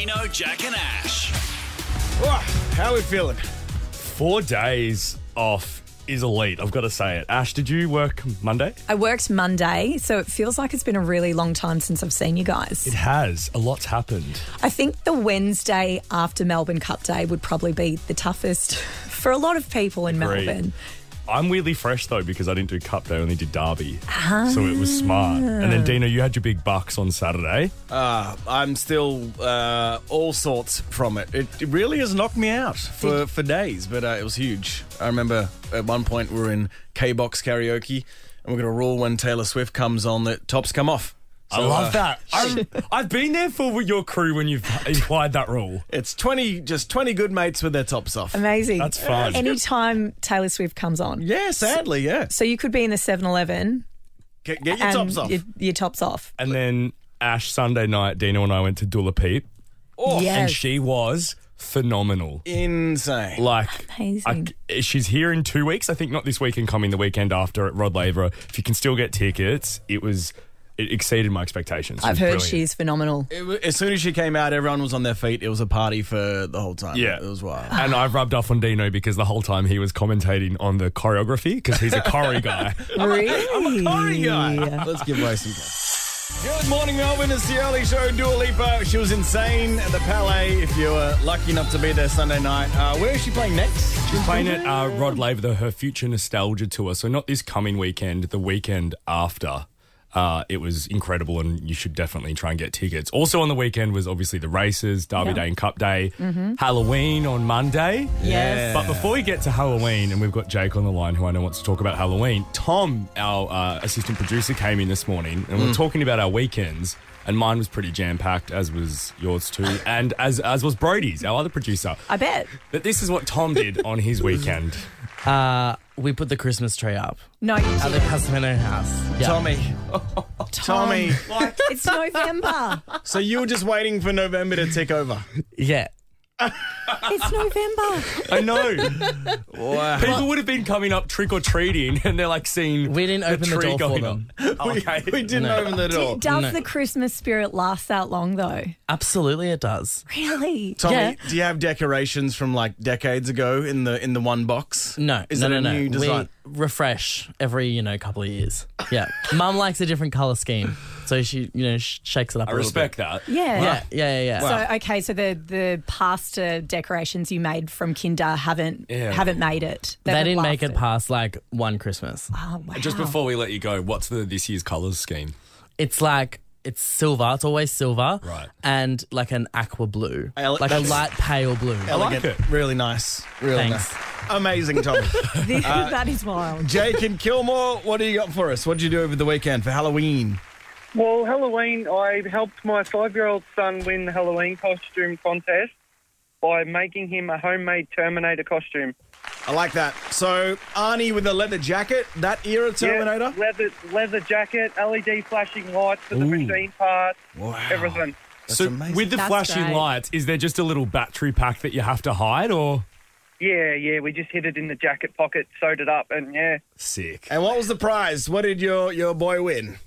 Dino, Jack and Ash. Oh, how are we feeling? 4 days off is elite, I've got to say it. Ash, did you work Monday? I worked Monday, so it feels like it's been a really long time since I've seen you guys. It has. A lot's happened. I think the Wednesday after Melbourne Cup Day would probably be the toughest for a lot of people in Agreed. Melbourne. I'm weirdly fresh, though, because I didn't do Cup Day, I only did Derby. So it was smart. And then, Dino, you had your big bucks on Saturday. I'm still all sorts from it. It really has knocked me out for days, but it was huge. I remember at one point we were in K-Box karaoke, and we're going to rule when Taylor Swift comes on that tops come off. I love that. I've been there for your crew when you've implied that rule. It's 20 good mates with their tops off. Amazing. That's fun. Anytime Taylor Swift comes on. Yeah, sadly, yeah. So you could be in the 7-Eleven. Get your and tops off. Your tops off. And then Ash, Sunday night, Dino and I went to Dula Peep. Oh, Yes. And she was phenomenal. insane. Like, Amazing. she's here in 2 weeks. I think not this weekend, coming the weekend after at Rod Laver. If you can still get tickets, it exceeded my expectations. I've heard brilliant. she's phenomenal. As soon as she came out, everyone was on their feet. It was a party for the whole time. Yeah. It was wild. And I've rubbed off on Dino because the whole time he was commentating on the choreography because he's a choreo guy. Really? I'm a choreo guy. Let's give away some cash. Good morning, Melbourne. It's the early show. Dua Lipa. She was insane at the Palais. If you were lucky enough to be there Sunday night. Where is she playing next? She's playing at Rod Laver, her Future Nostalgia Tour. So not this coming weekend, the weekend after. It was incredible, and you should definitely try and get tickets. Also on the weekend was obviously the races, Derby Day and Cup Day, Halloween on Monday. Yes. But before we get to Halloween, and we've got Jake on the line who I know wants to talk about Halloween, Tom, our assistant producer, came in this morning, and we're talking about our weekends, and mine was pretty jam-packed, as was yours too, and as was Brodie's, our other producer. I bet. But this is what Tom did on his weekend. We put the Christmas tree up No, you at the didn't. Casamento house. Yeah. Tommy. It's November. So you were just waiting for November to tick over. Yeah. It's November. I know. Wow. People would have been coming up trick-or-treating and they're like seeing We didn't open the tree door for going them. on. Okay. We didn't open the door. Does the Christmas spirit last that long, though? Absolutely it does. Really? Tommy, Yeah. do you have decorations from like decades ago in the one box? No. Is no, it no, a no. new design? We refresh every, couple of years. Yeah. Mum likes a different colour scheme. So she, shakes it up I a little respect bit. that. Yeah. Yeah. So, okay, so the pasta decorations you made from Kinder haven't made it. They haven't didn't make it lasted. past like one Christmas. Oh, wow. Just before we let you go, what's this year's colours scheme? It's silver. It's always silver. Right. And like an aqua blue. Ele- Like a that's- light pale blue. Elegant. like it. Really nice. Really Thanks. nice. Amazing, Tommy. That is wild. Jake and Kilmore, what do you got for us? What did you do over the weekend for Halloween? Well, Halloween, I helped my 5-year-old son win the Halloween costume contest by making him a homemade Terminator costume. I like that. So, Arnie with a leather jacket, that era Terminator? Yeah, leather jacket, LED flashing lights for the machine parts, Wow. everything. That's so amazing. with the That's flashing great. lights, is there just a little battery pack that you have to hide or? Yeah, we just hid it in the jacket pocket, sewed it up, and Sick. And what was the prize? What did your boy win?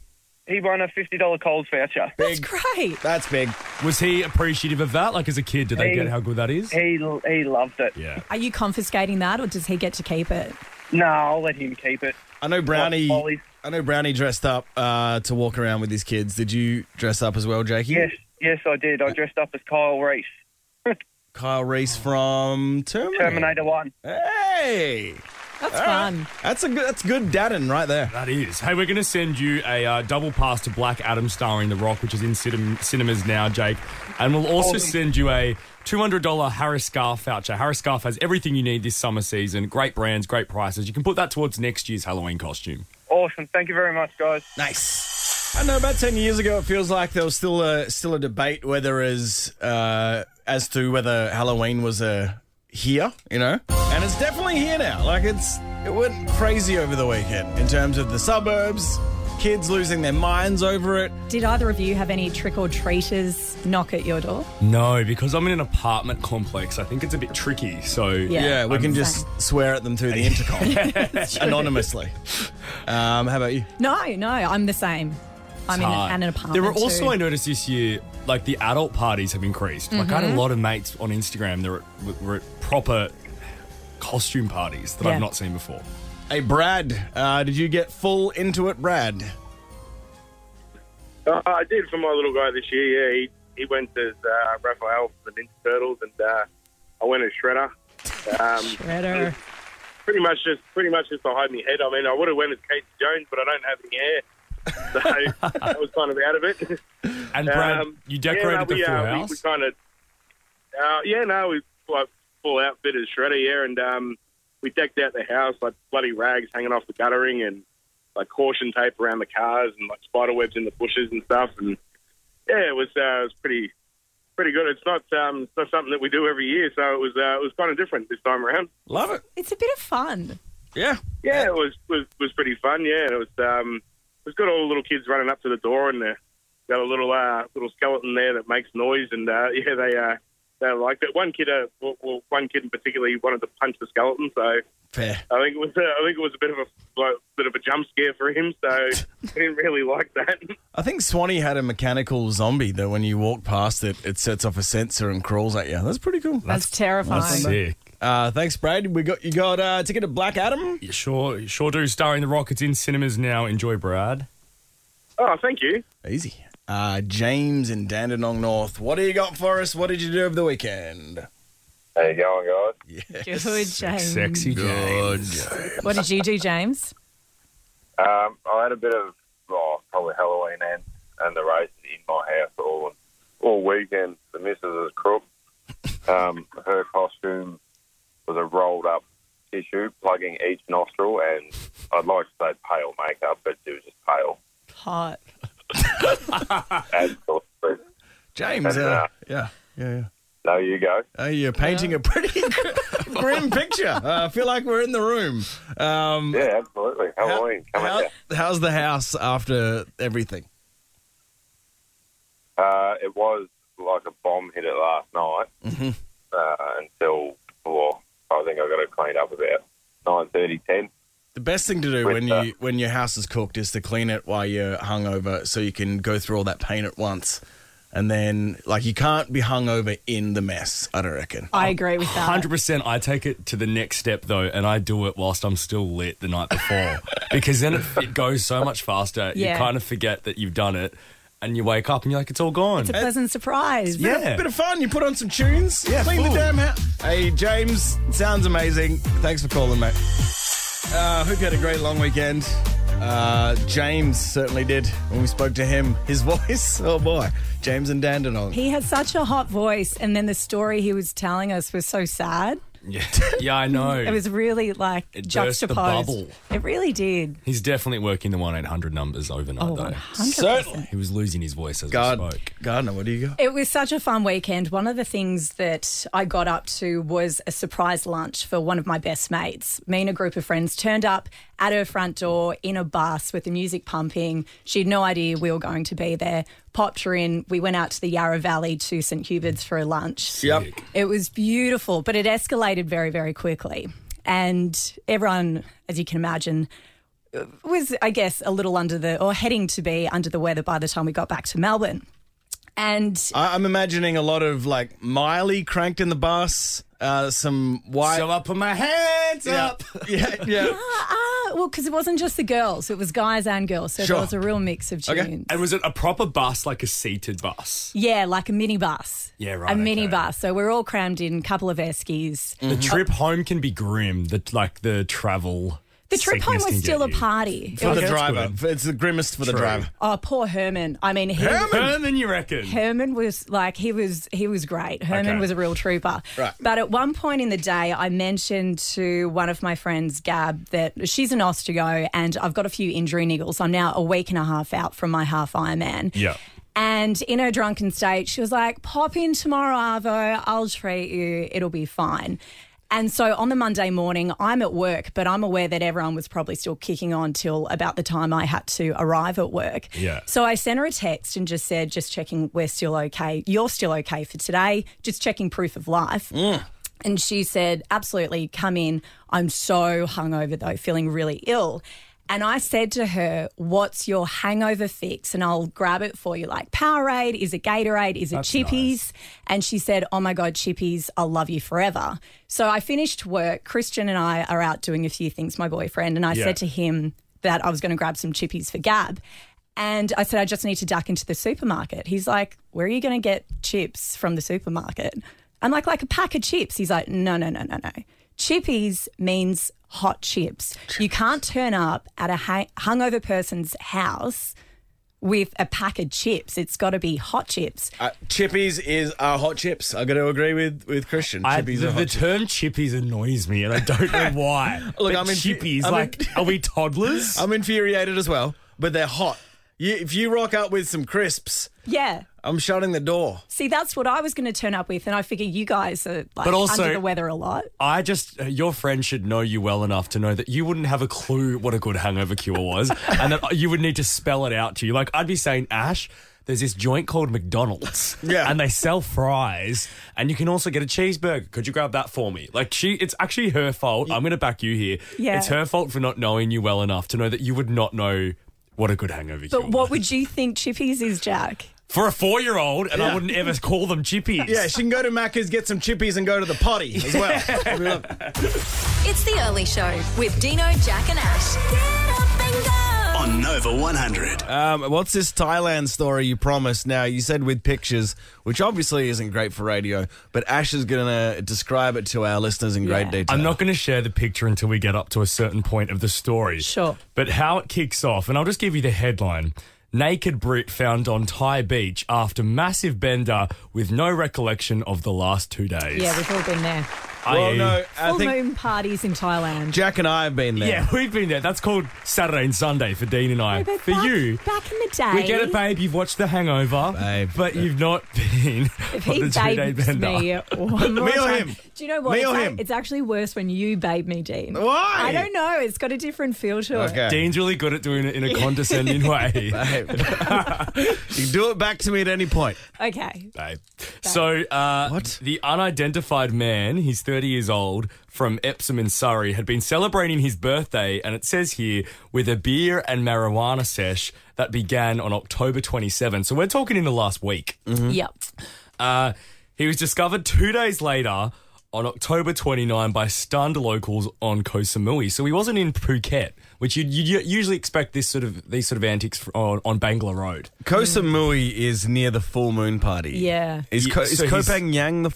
he won a $50 Coles voucher. That's great. That's big. Was he appreciative of that? Like as a kid, did they get how good that is? He loved it. Yeah. Are you confiscating that, or does he get to keep it? No, I'll let him keep it. I know Brownie. Ollies. I know Brownie dressed up to walk around with his kids. Did you dress up as well, Jakey? Yes, I did. I dressed up as Kyle Reese, Kyle Reese from Terminator 1. Hey, That's fun. that's good dadding right there. That is. Hey, we're going to send you a double pass to Black Adam starring The Rock, which is in cinemas now, Jake. And we'll also send you a $200 Harris Scarf voucher. Harris Scarf has everything you need this summer season. Great brands, great prices. You can put that towards next year's Halloween costume. Awesome. Thank you very much, guys. Nice. I know about 10 years ago, it feels like there was still a debate whether as to whether Halloween was here, and it's definitely here now. Like it went crazy over the weekend in terms of the suburbs, kids losing their minds over it. Did either of you have any trick-or-treaters knock at your door? No, because I'm in an apartment complex. I think it's a bit tricky. So Yeah, we can just swear at them through the intercom anonymously. How about you? No, I'm the same. I'm in hard. an apartment. There were also, too. I noticed this year, like the adult parties have increased. Like I had a lot of mates on Instagram that were at proper costume parties that I've not seen before. Hey, Brad, did you get full into it, Brad? I did for my little guy this year. Yeah, he went as Raphael for the Ninja Turtles, and I went as Shredder. Shredder. Pretty much just to hide my head. I mean, I would have went as Casey Jones, but I don't have any hair, so I was kind of out of it. And Brad, you decorated the full house. We kind of, we like full outfit as Shredder, yeah, and we decked out the house like bloody rags hanging off the guttering and like caution tape around the cars and like spider webs in the bushes and stuff. And yeah, it was pretty good. It's not something that we do every year, so it was kind of different this time around. Love it. It's a bit of fun. Yeah. Yeah, it was pretty fun. Yeah, and it was got all the little kids running up to the door, and got a little skeleton there that makes noise, and they liked it. One kid in particular, he wanted to punch the skeleton, so fair. I think it was a bit of a jump scare for him, so he didn't really like that. I think Swanee had a mechanical zombie that when you walk past it, it sets off a sensor and crawls at you. That's pretty cool. That's terrifying. That's sick. Thanks, Brad. You got a ticket to Black Adam? You sure do. Starring The Rock. It's in cinemas now. Enjoy, Brad. Oh, thank you. Easy. James in Dandenong North. What do you got for us? What did you do over the weekend? How you going, guys? Yes. Good, James. Sexy James. What did you do, James? I had a bit of probably Halloween and the races in my house all weekend. The missus is crook. Her costume was a rolled up tissue plugging each nostril, and I'd like to say pale makeup, but it was just pale. Hot. Absolutely. James, And, yeah. There you go. You're painting a pretty grim picture. I feel like we're in the room. Yeah, absolutely. Halloween coming out. How's the house after everything? It was like a bomb hit it last night until, I think I got it cleaned up about 9:30, 10. The best thing to do when your house is cooked is to clean it while you're hungover, so you can go through all that paint at once. And then, you can't be hungover in the mess, I don't reckon. I agree with that. 100%. I take it to the next step, though, and I do it whilst I'm still lit the night before. Because then it goes so much faster. Yeah. You kind of forget that you've done it, and you wake up and you're like, it's all gone. It's a pleasant surprise. Yeah. Bit of fun. You put on some tunes. Yeah, clean the full. damn house. Hey, James, sounds amazing. Thanks for calling, mate. Hope you had a great long weekend. James certainly did when we spoke to him. His voice, oh boy, James and Dandenong. He had such a hot voice, and then the story he was telling us was so sad. Yeah, I know. It was really It burst juxtaposed. the bubble. It really did. He's definitely working the 1-800 numbers overnight, though. 100%. Certainly. He was losing his voice as we spoke. Gardner, what do you got? It was such a fun weekend. One of the things that I got up to was a surprise lunch for one of my best mates. Me and a group of friends turned up at her front door in a bus with the music pumping. She had no idea we were going to be there. Popped her in. We went out to the Yarra Valley to St Hubert's for a lunch. Yep. It was beautiful, but it escalated very, very quickly. And everyone, as you can imagine, was, I guess, a little heading to be under the weather by the time we got back to Melbourne. And I'm imagining a lot of Miley cranked in the bus, some white. So I put my hands up. Yeah. well, because it wasn't just the girls, it was guys and girls. So Sure. there was a real mix of tunes. Okay. And was it a proper bus, like a seated bus? Yeah, like a mini bus. Yeah, right, A mini okay. bus. So we're all crammed in, a couple of eskies. The trip home can be grim. The travel. The trip home sickness was can still get a you. party. For the that's driver. good. It's the grimmest for the True. driver. Oh, poor Herman. I mean, Herman, you reckon? Herman was he was great. Herman Okay. was a real trooper. Right. But at one point in the day, I mentioned to one of my friends, Gab, that she's an osteo and I've got a few injury niggles. I'm now a week and a half out from my half Ironman. Yeah. And in her drunken state, she was like, pop in tomorrow, Arvo. I'll treat you. It'll be fine. And so on the Monday morning, I'm at work, but I'm aware that everyone was probably still kicking on till about the time I had to arrive at work. Yeah. So I sent her a text and just said, just checking we're still okay. You're still okay for today. Just checking proof of life. And she said, absolutely, come in. I'm so hungover though, feeling really ill. And I said to her, what's your hangover fix? And I'll grab it for you. Like Powerade, is it Gatorade, is it That's Chippies? nice. And she said, oh my God, Chippies, I'll love you forever. So I finished work. Christian and I are out doing a few things, my boyfriend. And I said to him that I was going to grab some Chippies for Gab. And I said, I just need to duck into the supermarket. He's like, where are you going to get chips from the supermarket? I'm like a pack of chips. He's like, no. Chippies means hot chips. You can't turn up at a hungover person's house with a pack of chips. It's got to be hot chips. Chippies are hot chips. I got to agree with Christian. Chippies are hot the chips. term chippies annoys me, and I don't know why. Look, But I'm in- chippies. I'm are we toddlers? I'm infuriated as well, but they're hot. If you rock up with some crisps, Yeah. I'm shutting the door. See, that's what I was going to turn up with, and I figure you guys are But also- under the weather a lot. Your friend should know you well enough to know that you wouldn't have a clue what a good hangover cure was, and that you would need to spell it out to you. Like, I'd be saying, Ash, there's this joint called McDonald's, and they sell fries, and you can also get a cheeseburger. Could you grab that for me? Like, it's actually her fault. I'm going to back you here. Yeah. It's her fault for not knowing you well enough to know that you would not know what a good hangover cure But what was. would you think Chippies is, Jack? For a 4-year-old, and I wouldn't ever call them chippies. Yeah, she can go to Macca's, get some chippies, and go to the potty as well. It's the early show with Dino, Jack, and Ash. Get up and go. On Nova 100. What's this Thailand story you promised? Now, you said with pictures, which obviously isn't great for radio, but Ash is going to describe it to our listeners in great detail. I'm not going to share the picture until we get up to a certain point of the story. Sure. But how it kicks off, and I'll just give you the headline. Naked Brit found on Thai beach after massive bender with no recollection of the last 2 days. Yeah, we've all been there. Well, no, I Full think moon parties in Thailand. Jack and I have been there. Yeah, we've been there. That's called Saturday and Sunday for Dean and I. But For back, you, back in the day, we get it, babe. You've watched The Hangover, Babe. but you've not been if on he the 2-day babes bender. me one more Me or time. him? Do you know what? Me it's, or him? It's actually worse when you babe me, Dean. Why? I don't know. It's got a different feel to it. Okay. Dean's really good at doing it in a condescending way. Babe. You can do it back to me at any point. Okay. Babe. So, What? the unidentified man, he's 30 years old, from Epsom in Surrey, had been celebrating his birthday, and it says here, with a beer and marijuana sesh that began on October 27. So we're talking in the last week. Yep. He was discovered 2 days later on October 29 by stunned locals on Koh Samui. So he wasn't in Phuket, which you'd usually expect these sort of antics on Bangla Road. Koh Samui is near the full moon party. Yeah. Is Koh So he's- Phangan the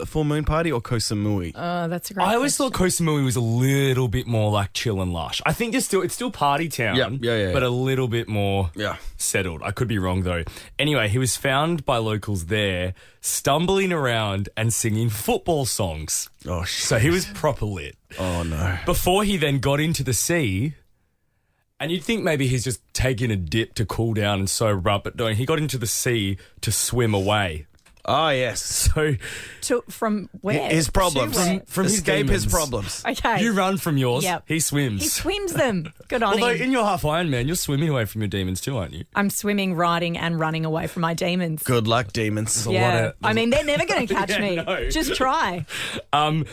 full moon party or Koh Samui? Oh, that's a great I always question. thought Koh Samui was a little bit more like chill and lush. I think it's still party town, Yeah. but a little bit more Yeah. settled. I could be wrong though. Anyway, he was found by locals there, stumbling around and singing football songs. Oh, shit. So he was proper lit. Oh, no. Before he then got into the sea, and you'd think maybe he's just taking a dip to cool down and sober up, but no, he got into the sea to swim away. Oh, yes. So From where? His problems. To where? from his Escape his demons. problems. Okay. You run from yours, Yep. he swims. He swims them. Good on Although him. in your half Ironman, you're swimming away from your demons too, aren't you? I'm swimming, riding, and running away from my demons. Good luck, demons. Yeah. I mean, they're never going to catch Yeah, me. no. Just try.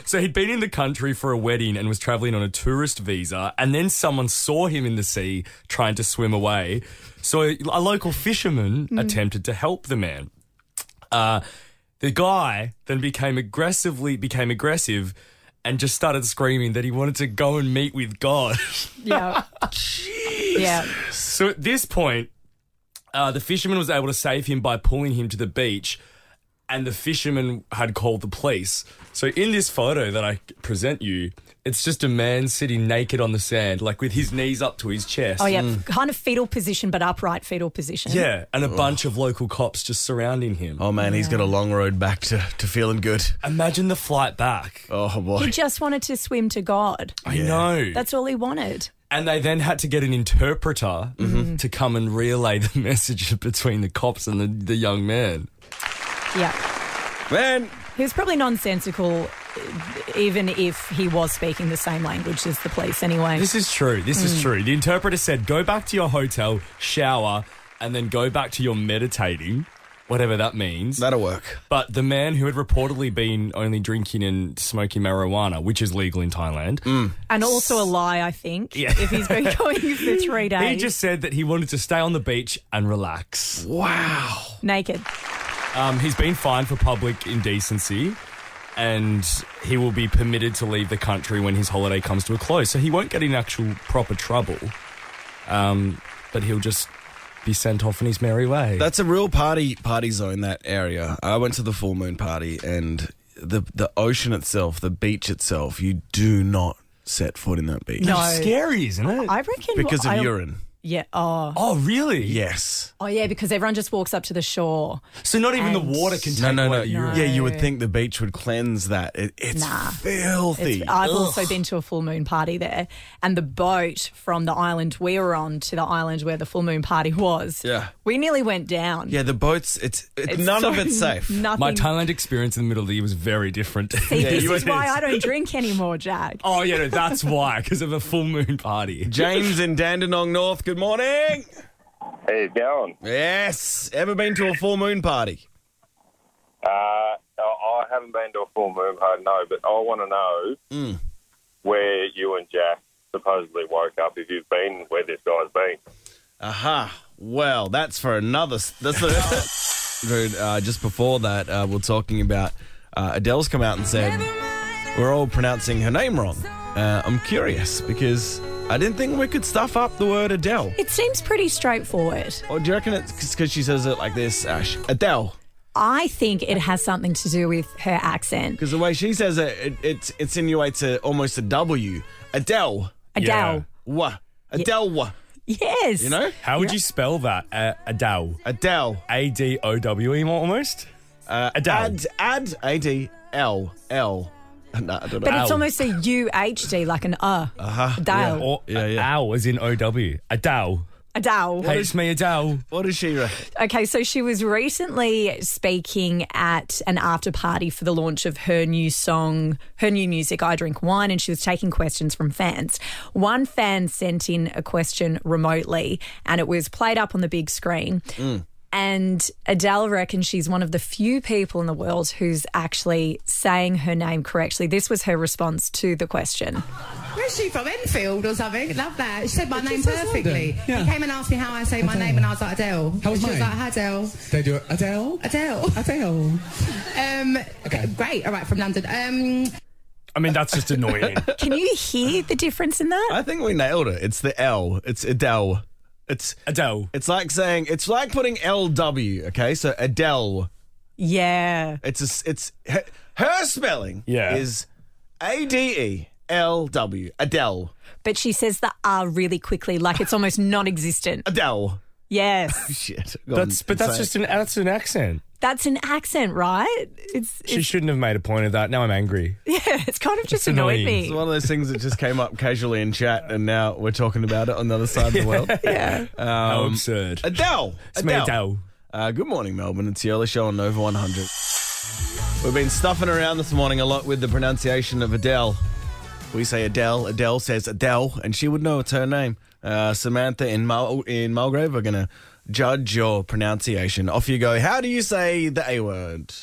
So he'd been in the country for a wedding and was travelling on a tourist visa, and then someone saw him in the sea trying to swim away. So a local fisherman attempted to help the man. The guy then became aggressive and just started screaming that he wanted to go and meet with God. Yeah. Yeah. So at this point, the fisherman was able to save him by pulling him to the beach, and the fisherman had called the police. So in this photo that I present you, it's just a man sitting naked on the sand, like with his knees up to his chest. Oh, yeah. Kind of fetal position, but upright fetal position. Yeah, and a bunch of local cops just surrounding him. Oh, man, he's got a long road back to feeling good. Imagine the flight back. Oh, boy. He just wanted to swim to God. I know. That's all he wanted. And they then had to get an interpreter to come and relay the message between the cops and the young man. Yeah. Man, He was probably nonsensical, even if he was speaking the same language as the police anyway. This is true. This is true. The interpreter said, go back to your hotel, shower, and then go back to your meditating. whatever that means. That'll work. But the man who had reportedly been only drinking and smoking marijuana, which is legal in Thailand. And also a lie, I think, Yeah. if he's been going for 3 days. He just said that he wanted to stay on the beach and relax. Wow. Naked. He's been fined for public indecency and he will be permitted to leave the country when his holiday comes to a close. So he won't get in actual proper trouble, but he'll just be sent off in his merry way. That's a real party zone, that area. I went to the full moon party, and the ocean itself, the beach itself, you do not set foot in that beach. No. It's scary, isn't it? I reckon... Because of urine. Yeah. Oh. Oh, really? Yes. Oh, yeah, because everyone just walks up to the shore. So not even the And- water can take away the urine. Yeah, you would think the beach would cleanse that. It's Nah. filthy. I've also been to a full moon party there, and the boat from the island we were on to the island where the full moon party was, Yeah. we nearly went down. Yeah, the boats, it's none of it's safe. Nothing. My Thailand experience in the middle of the year was very different. See, this you is were- why I don't drink anymore, Jack. Oh, yeah, no, that's why, because of a full moon party. James in Dandenong North, good morning. How you going? Yes. Ever been to a full moon party? I haven't been to a full moon party, no, but I want to know where you and Jack supposedly woke up, if you've been where this guy's been. Aha. Well, that's for another... Dude, just before that, we're talking about Adele's come out and said we're all pronouncing her name wrong. I'm curious because I didn't think we could stuff up the word Adele. It seems pretty straightforward. Or do you reckon it's because she says it like this, Ash? Adele. I think it has something to do with her accent. Because the way she says it insinuates almost a W. Adele. Adele. Wah. Adele. Wah. Yes. You know? How would you spell that? Adele. Adele. A-D-O-W-E almost? Adele. Ad. A-D-L. L. No, I don't know. But it's almost a U-H-D, like an Adele. Or Yeah. ow as in O-W. Adele. Adele. Hey, it's me, Adele. What is she reckon? Okay, so she was recently speaking at an after party for the launch of her new song, her new music, I Drink Wine, and she was taking questions from fans. One fan sent in a question remotely, and it was played up on the big screen. And Adele reckons she's one of the few people in the world who's actually saying her name correctly. This was her response to the question. Where's she from? Enfield or something? Love that. She said my name perfectly. Yeah. He came and asked me how I say my name, and I was like, Adele. How was she was mine? like, hi, Adele. They do it. Adele? Adele. Adele. Okay. Great. All right, from London. I mean, that's just annoying. Can you hear the difference in that? I think we nailed it. It's the L. It's Adele. It's Adele. It's like saying, it's like putting LW, okay? So Adele. Yeah. It's her spelling Yeah. is ADELW. Adele. But she says the R really quickly, like it's almost non-existent. Adele. Yes. Shit. That's just an accent. That's an accent, right? She shouldn't have made a point of that. Now I'm angry. Yeah, it's kind of just It's annoyed annoying. It's me. one of those things that just came up casually in chat, and now we're talking about it on the other side of the world. Yeah. How absurd. Adele. It's me, Adele. Good morning, Melbourne. It's the early show on Nova 100. We've been stuffing around this morning a lot with the pronunciation of Adele. We say Adele. Adele says Adele, and she would know it's her name. Samantha in Mulgrave are going to judge your pronunciation. Off you go. How do you say the A word?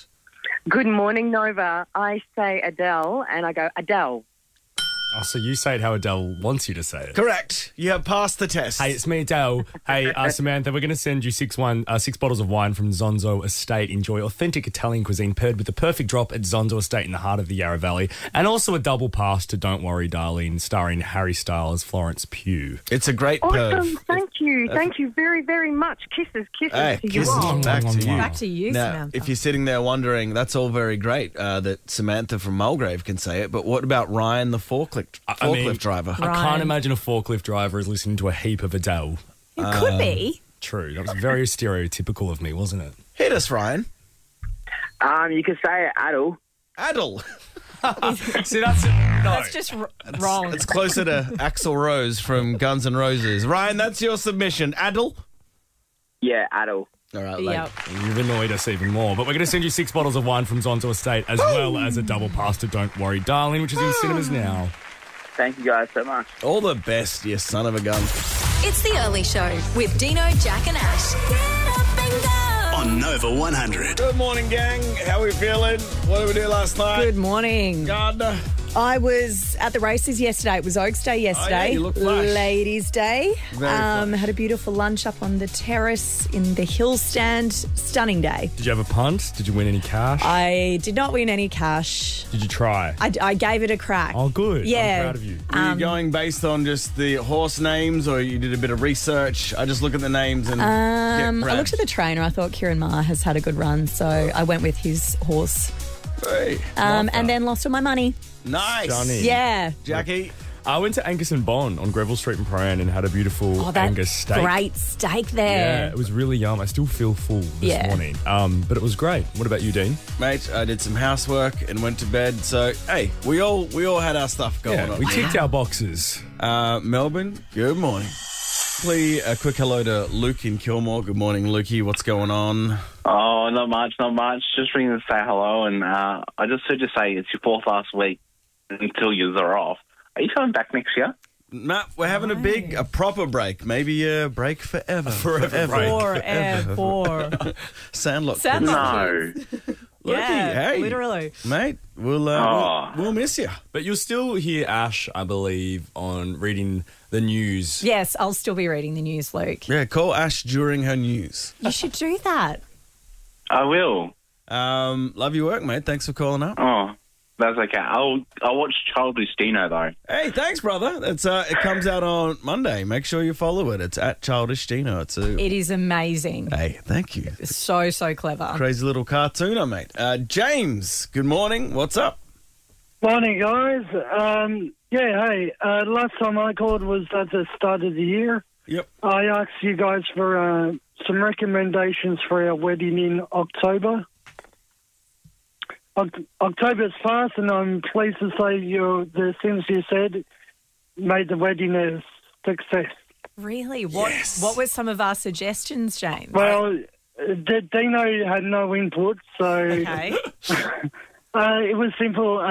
Good morning, Nova. I say Adele, and I go Adele. Oh, so you say it how Adele wants you to say it. Correct. You have passed the test. Hey, it's me, Adele. Hey, Samantha, we're going to send you six bottles of wine from Zonzo Estate. Enjoy authentic Italian cuisine paired with the perfect drop at Zonzo Estate in the heart of the Yarra Valley. And also a double pass to Don't Worry, Darling, starring Harry Styles, Florence Pugh. It's a great Awesome. perv. Thank you. Thank you very, very much. Kisses Hey, to you kisses all. back to you. Back to you, Now, Samantha. if you're sitting there wondering, that's all very great that Samantha from Mulgrave can say it, but what about Ryan, the forklift driver? I Ryan. can't imagine a forklift driver is listening to a heap of Adele. It could be. True. That was very stereotypical of me, wasn't it? Hit us, Ryan. You could say Adele. Adele. See, that's no. That's just wrong. It's closer to Axl Rose from Guns N' Roses. Ryan, that's your submission. Adele? Yeah, Adele. All right, Yep. You've annoyed us even more. But we're going to send you 6 bottles of wine from Zonzo Estate as well as a double pass to Don't Worry, Darling, which is in cinemas now. Thank you guys so much. All the best, you son of a gun. It's the early show with Dino, Jack and Ash. Get up and go. On on Nova 100. Good morning, gang. How are we feeling? What did we do last night? Good morning. Gardner. I was at the races yesterday. It was Oaks Day yesterday. Oh, yeah, you look flash. Ladies' Day. Very flash. Had a beautiful lunch up on the terrace in the hill stand. Stunning day. Did you have a punt? Did you win any cash? I did not win any cash. Did you try? I gave it a crack. Oh, good. Yeah. I'm proud of you. Were you going based on just the horse names, or you did a bit of research? I just look at the names and I looked at the trainer. I thought Kieran Maher has had a good run, so I went with his horse. Hey, And then lost all my money. nice. Johnny. Yeah. Jackie. I went to Angus and Bond on Greville Street in Prahran and had a beautiful Oh, that Angus steak. great steak Yeah, there. it was really yum. I still feel full this morning. But it was great. What about you, Dean? Mate, I did some housework and went to bed. So, hey, we all had our stuff going on. We ticked our boxes. Melbourne, good morning. Please, a quick hello to Luke in Kilmore. Good morning, Lukey. What's going on? Oh, not much. Just ringing to say hello, and I just heard you say it's your fourth last week until you are off. Are you coming back next year? Nah, we're having a proper break. Maybe a break forever. Forever. Sandlot. No. Yeah, hey, literally. Mate, we'll miss you. But you'll still hear Ash, I believe, on reading the news. Yes, I'll still be reading the news, Luke. Yeah, call Ash during her news. You should do that. I will. Love your work, mate. Thanks for calling up. Oh, that's okay. I'll watch Childish Dino, though. Hey, thanks, brother. It's it comes out on Monday. Make sure you follow it. It's at Childish Dino. It is amazing. Hey, thank you. So clever. Crazy little cartooner, mate. James, good morning. What's up? Morning, guys. Last time I called was at the start of the year. Yep. I asked you guys for some recommendations for our wedding in October. October's past, and I'm pleased to say the things you said made the wedding a success. Really? What were some of our suggestions, James? Well, Dino had no input, so... Okay. It was simple.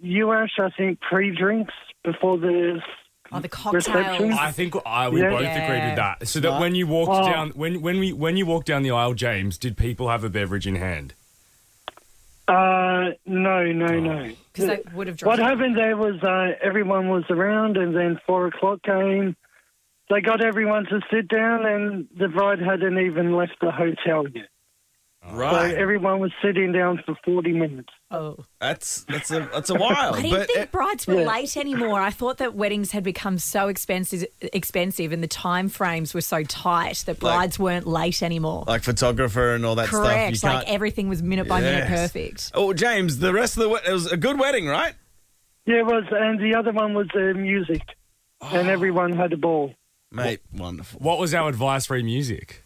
You, Ash, I think, pre-drinks before the... Oh, the cocktails. Reception. I think we both agreed with that. So that when you walked down, when you walked down the aisle, James, did people have a beverage in hand? No. Because they would have What happened there was everyone was around, and then 4 o'clock came. They got everyone to sit down, and the bride hadn't even left the hotel yet. Right. So everyone was sitting down for 40 minutes. Oh. That's a while. I didn't think brides were late anymore. I thought that weddings had become so expensive and the time frames were so tight that brides weren't late anymore. Like photographer and all that Correct. stuff. Like everything was minute by minute perfect. Oh, James, the rest of it was a good wedding, right? Yeah, it was. And the other one was music. And everyone had a ball. Mate, wonderful. What was our advice for music?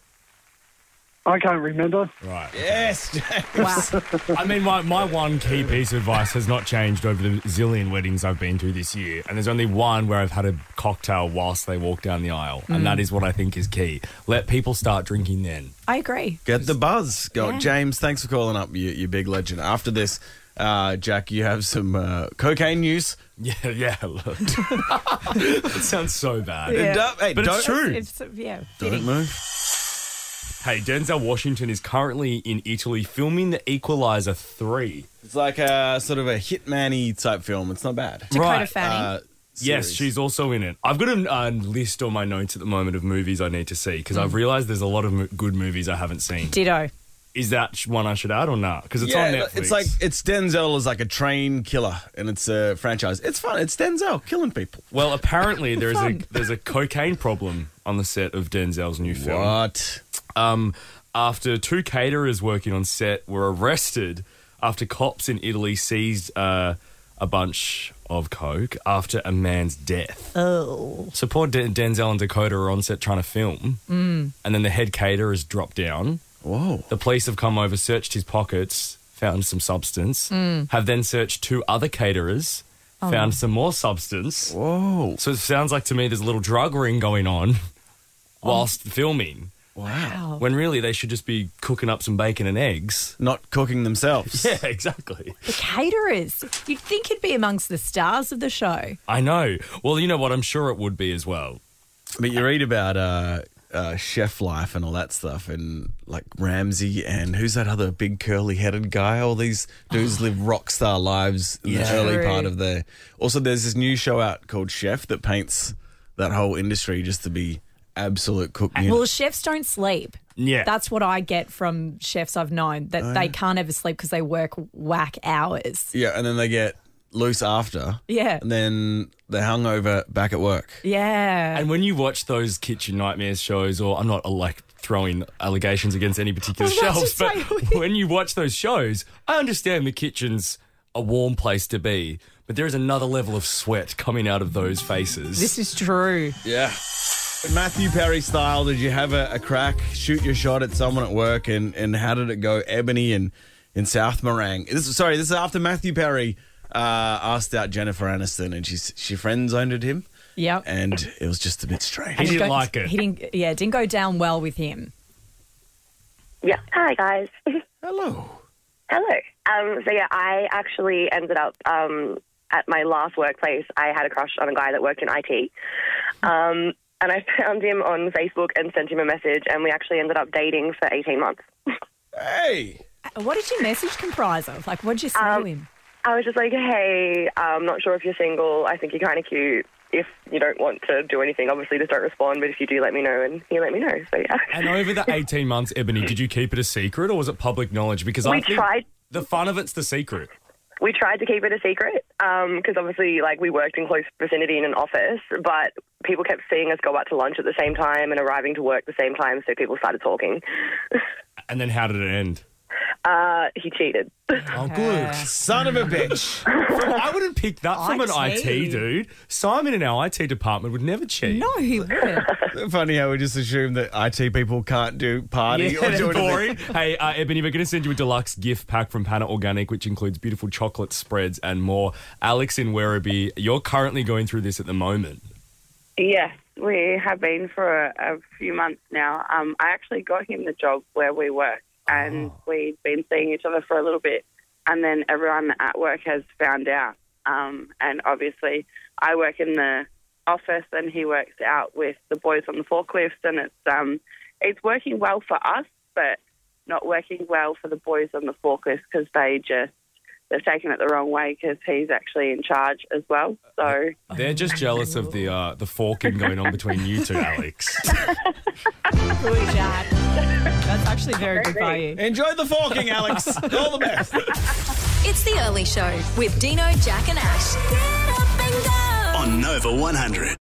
I can't remember. Right. Yes, James. Wow. I mean, my one key piece of advice has not changed over the zillion weddings I've been to this year. And there's only one where I've had a cocktail whilst they walk down the aisle. And that is what I think is key. Let people start drinking then. I agree. Get the buzz going. Yeah. James, thanks for calling up, you big legend. After this, Jack, you have some cocaine news. Yeah. Look. It sounds so bad. Yeah. But it's true. Don't move. Hey, Denzel Washington is currently in Italy filming The Equalizer 3. It's like a sort of a hitman-y type film. It's not bad. Dakota Fanning. Yes, she's also in it. I've got a list on my notes at the moment of movies I need to see because I've realised there's a lot of good movies I haven't seen. Ditto. Is that one I should add or not? Because it's on Netflix. It's Denzel as like a train killer, and it's a franchise. It's fun. It's Denzel killing people. Well, apparently there's a cocaine problem on the set of Denzel's new film. What? After 2 caterers working on set were arrested after cops in Italy seized a bunch of coke after a man's death. Oh. So poor Denzel and Dakota are on set trying to film, and then the head caterer has dropped down. Whoa. The police have come over, searched his pockets, found some substance, have then searched 2 other caterers, found some more substance. Whoa. So it sounds like to me there's a little drug ring going on whilst filming. Wow. When really they should just be cooking up some bacon and eggs. Not cooking themselves. Yeah, exactly. The caterers. You'd think it'd be amongst the stars of the show. I know. Well, you know what? I'm sure it would be as well. But you read about chef life and all that stuff, and like Ramsay and who's that other big curly-headed guy? All these dudes live rock star lives in the early part of their... Also, there's this new show out called Chef that paints that whole industry just to be absolute cook unit. Well, chefs don't sleep. Yeah. That's what I get from chefs I've known, that they can't ever sleep because they work whack hours. Yeah, and then they get loose after. Yeah. And then they're hungover back at work. Yeah. And when you watch those Kitchen Nightmares shows, or I'm not like throwing allegations against any particular shelves, but when you watch those shows, I understand the kitchen's a warm place to be, but there is another level of sweat coming out of those faces. This is true. Yeah. Matthew Perry style, did you have a crack, shoot your shot at someone at work, and how did it go? Ebony in South Morang. This is after Matthew Perry asked out Jennifer Aniston, and she friend-zoned him. Yep. And it was just a bit strange. He didn't like it. It didn't go down well with him. Yeah. Hi, guys. Hello. Hello. So, yeah, I actually ended up at my last workplace. I had a crush on a guy that worked in IT. And I found him on Facebook and sent him a message, and we actually ended up dating for 18 months. Hey! What did your message comprise of? Like, what did you say to him? I was just like, hey, I'm not sure if you're single. I think you're kind of cute. If you don't want to do anything, obviously just don't respond. But if you do, let me know. And he let me know. So, yeah. And over the 18 months, Ebony, did you keep it a secret or was it public knowledge? Because I think the fun of it's the secret. We tried to keep it a secret because obviously, like, we worked in close vicinity in an office, but people kept seeing us go out to lunch at the same time and arriving to work at the same time, so people started talking. And then how did it end? He cheated. Oh, good. Son of a bitch. I wouldn't pick that from an IT dude. Simon in our IT department would never cheat. No, he wouldn't. Funny how we just assume that IT people can't do party or do boring. anything. Hey, Ebony, we're going to send you a deluxe gift pack from Panna Organic, which includes beautiful chocolate spreads and more. Alex in Werribee, you're currently going through this at the moment. Yes, we have been for a few months now. I actually got him the job where we work, and we'd been seeing each other for a little bit, and then everyone at work has found out. And obviously I work in the office and he works out with the boys on the forklifts, and it's working well for us, but not working well for the boys on the forklifts because they've taken it the wrong way because he's actually in charge as well. So they're just jealous of the forking going on between you two, Alex. Good, Jack. That's actually very good by you. Enjoy the forking, Alex. All the best. It's the Early Show with Dino, Jack and Ash. Get up and go. On Nova 100.